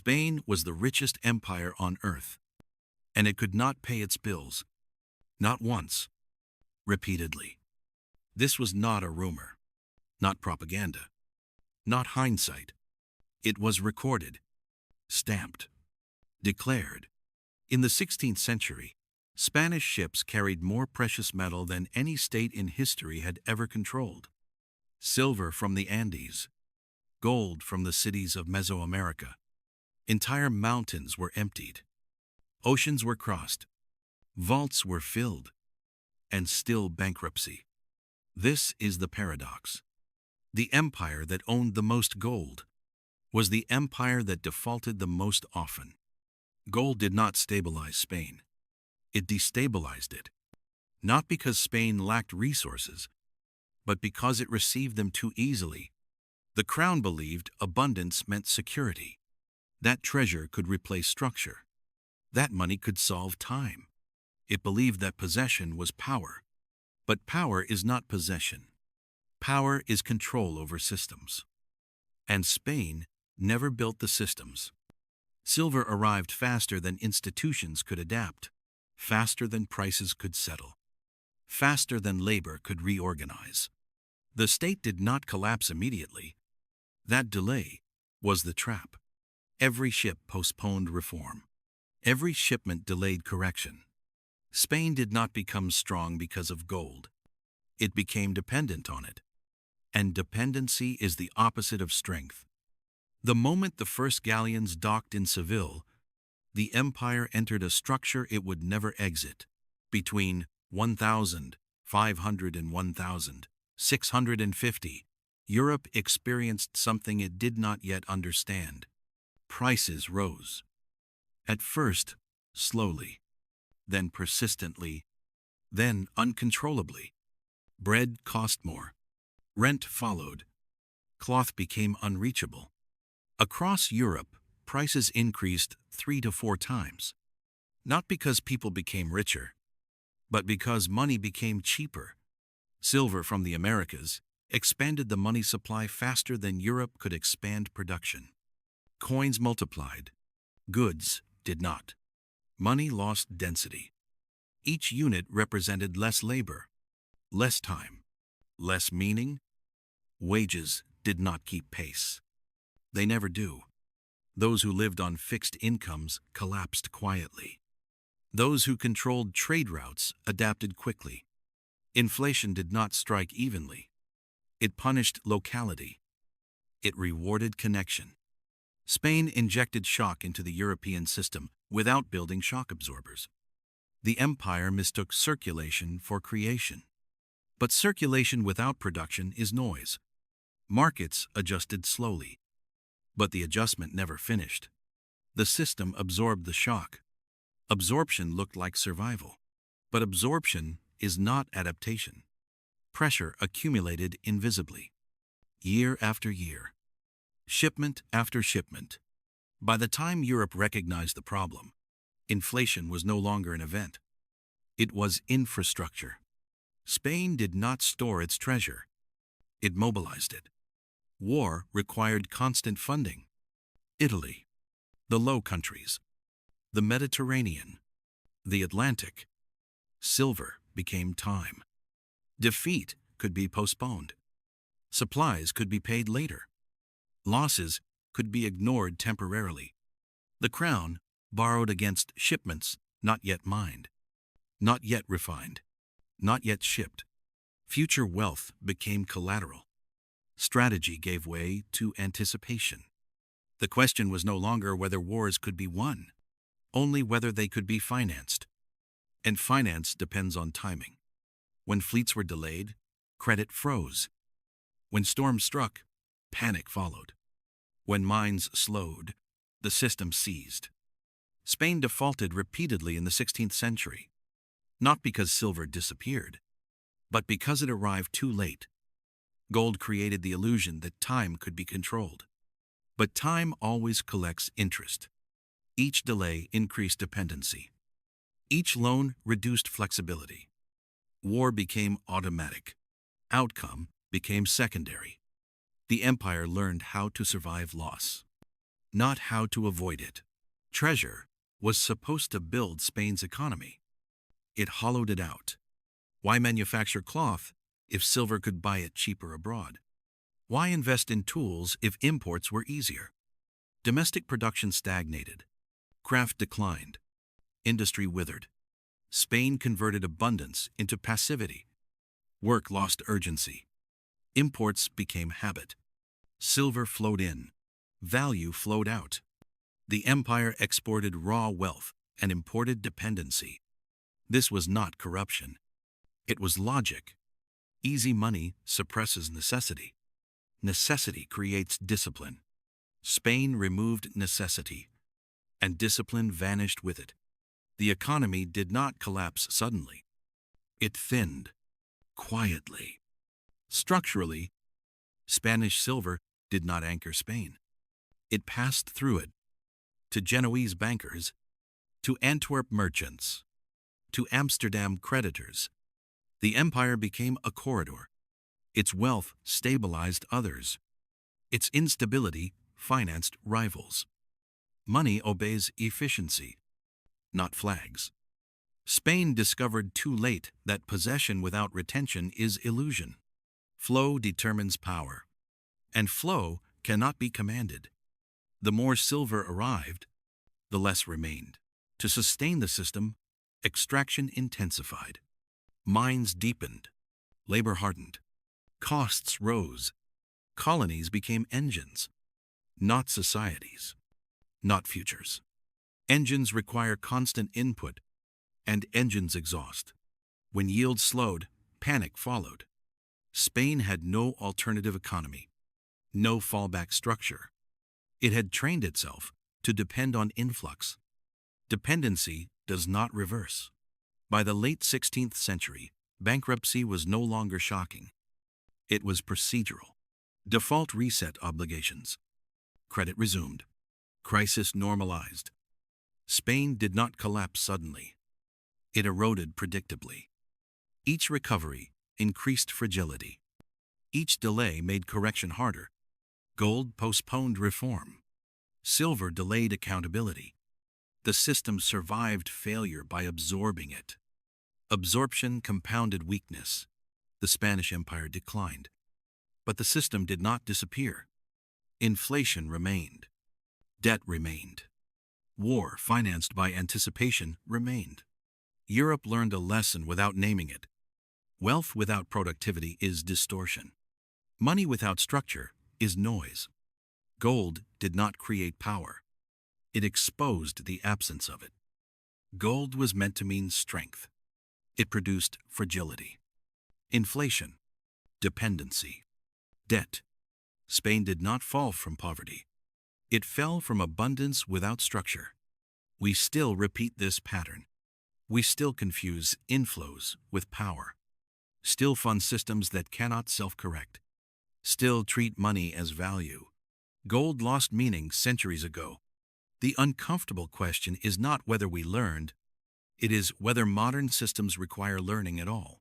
Spain was the richest empire on earth, and it could not pay its bills. Not once. Repeatedly. This was not a rumor. Not propaganda. Not hindsight. It was recorded. Stamped. Declared. In the 16th century, Spanish ships carried more precious metal than any state in history had ever controlled. Silver from the Andes. Gold from the cities of Mesoamerica. Entire mountains were emptied. Oceans were crossed. Vaults were filled. And still bankruptcy. This is the paradox. The empire that owned the most gold was the empire that defaulted the most often. Gold did not stabilize Spain. It destabilized it. Not because Spain lacked resources, but because it received them too easily. The crown believed abundance meant security. That treasure could replace structure. That money could solve time. It believed that possession was power. But power is not possession. Power is control over systems. And Spain never built the systems. Silver arrived faster than institutions could adapt, faster than prices could settle, faster than labor could reorganize. The state did not collapse immediately. That delay was the trap. Every ship postponed reform. Every shipment delayed correction. Spain did not become strong because of gold. It became dependent on it. And dependency is the opposite of strength. The moment the first galleons docked in Seville, the empire entered a structure it would never exit. Between 1,500 and 1,650, Europe experienced something it did not yet understand. Prices rose. At first, slowly, then persistently, then uncontrollably. Bread cost more. Rent followed. Cloth became unreachable. Across Europe, prices increased 3 to 4 times. Not because people became richer, but because money became cheaper. Silver from the Americas expanded the money supply faster than Europe could expand production. Coins multiplied. Goods did not. Money lost density. Each unit represented less labor, less time, less meaning. Wages did not keep pace. They never do. Those who lived on fixed incomes collapsed quietly. Those who controlled trade routes adapted quickly. Inflation did not strike evenly. It punished locality. It rewarded connection. Spain injected shock into the European system without building shock absorbers. The empire mistook circulation for creation. But circulation without production is noise. Markets adjusted slowly. But the adjustment never finished. The system absorbed the shock. Absorption looked like survival. But absorption is not adaptation. Pressure accumulated invisibly. Year after year. Shipment after shipment. By the time Europe recognized the problem, inflation was no longer an event. It was infrastructure. Spain did not store its treasure. It mobilized it. War required constant funding. Italy, the Low Countries, the Mediterranean, the Atlantic. Silver became time. Defeat could be postponed. Supplies could be paid later. Losses could be ignored temporarily. The crown borrowed against shipments not yet mined, not yet refined, not yet shipped. Future wealth became collateral. Strategy gave way to anticipation. The question was no longer whether wars could be won, only whether they could be financed. And finance depends on timing. When fleets were delayed, credit froze. When storms struck, panic followed. When mines slowed, the system seized. Spain defaulted repeatedly in the 16th century, not because silver disappeared, but because it arrived too late. Gold created the illusion that time could be controlled. But time always collects interest. Each delay increased dependency. Each loan reduced flexibility. War became automatic. Outcome became secondary. The empire learned how to survive loss. not how to avoid it. Treasure was supposed to build Spain's economy. It hollowed it out. Why manufacture cloth if silver could buy it cheaper abroad? Why invest in tools if imports were easier? Domestic production stagnated. Craft declined. Industry withered. Spain converted abundance into passivity. Work lost urgency. Imports became habit. Silver flowed in. Value flowed out. The empire exported raw wealth and imported dependency. This was not corruption. It was logic. Easy money suppresses necessity. Necessity creates discipline. Spain removed necessity, and discipline vanished with it. The economy did not collapse suddenly. It thinned, quietly. Structurally, Spanish silver did not anchor Spain. It passed through it, to Genoese bankers, to Antwerp merchants, to Amsterdam creditors. The empire became a corridor. Its wealth stabilized others. Its instability financed rivals. Money obeys efficiency, not flags. Spain discovered too late that possession without retention is illusion. Flow determines power, and flow cannot be commanded. The more silver arrived, the less remained. To sustain the system, extraction intensified. Mines deepened. Labor hardened. Costs rose. Colonies became engines, not societies, not futures. Engines require constant input, and engines exhaust. When yields slowed, panic followed. Spain had no alternative economy, no fallback structure. It had trained itself to depend on influx. Dependency does not reverse. By the late 16th century, bankruptcy was no longer shocking. It was procedural. Default reset obligations. Credit resumed. Crisis normalized. Spain did not collapse suddenly. It eroded predictably. Each recovery increased fragility. Each delay made correction harder. Gold postponed reform. Silver delayed accountability. The system survived failure by absorbing it. Absorption compounded weakness. The Spanish Empire declined. But the system did not disappear. Inflation remained. Debt remained. War, financed by anticipation, remained. Europe learned a lesson without naming it. Wealth without productivity is distortion. Money without structure is noise. Gold did not create power. It exposed the absence of it. Gold was meant to mean strength. It produced fragility. Inflation. Dependency. Debt. Spain did not fall from poverty. It fell from abundance without structure. We still repeat this pattern. We still confuse inflows with power. Still fund systems that cannot self-correct. Still treat money as value. Gold lost meaning centuries ago. The uncomfortable question is not whether we learned, it is whether modern systems require learning at all.